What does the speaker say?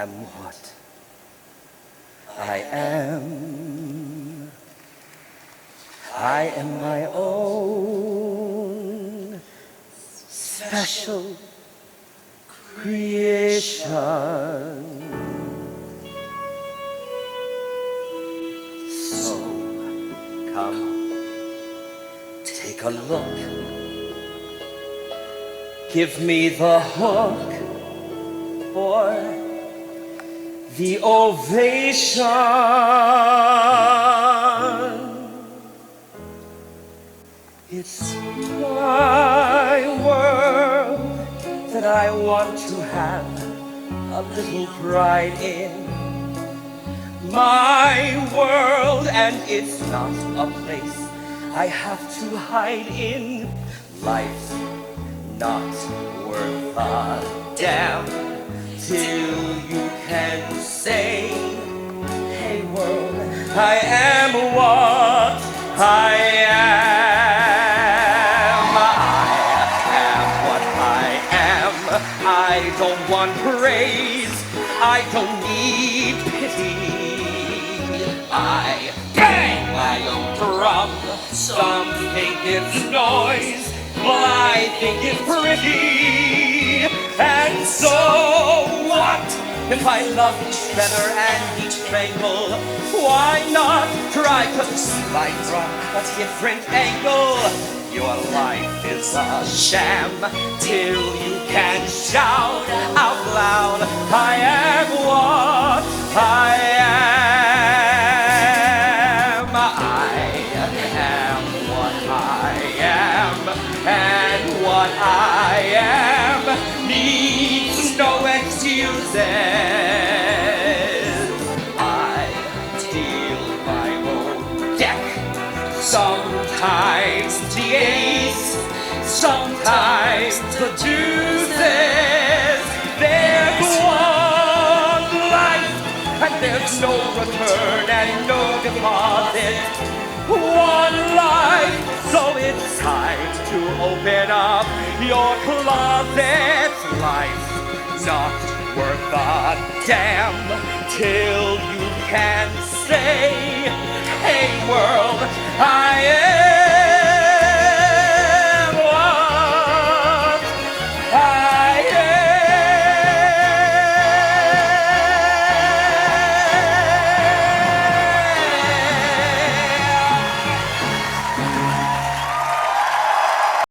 am what I am. I am my own special creation. So, come, take a look. Give me the hook for the ovation. It's my world that I want to have a little pride in. My world, and it's not a place I have to hide in. Life's not worth a damn till you can say, hey world, I am what I am. I don't want praise, I don't need pity. I bang my own drum. Some think it's noise, but I think it's pretty. And so what if I love each feather and each triangle? Why not try to see life from a different angle? Your life is a sham till you can shout out loud, I am what I am. I am what I am, and what I am needs no excuses. I deal my own deck, sometimes the ace, sometimes the deuces. There's one life, and there's no return and no deposit. One life, so it's time to open up your closet. Life not worth a damn till you can say, hey world, I am.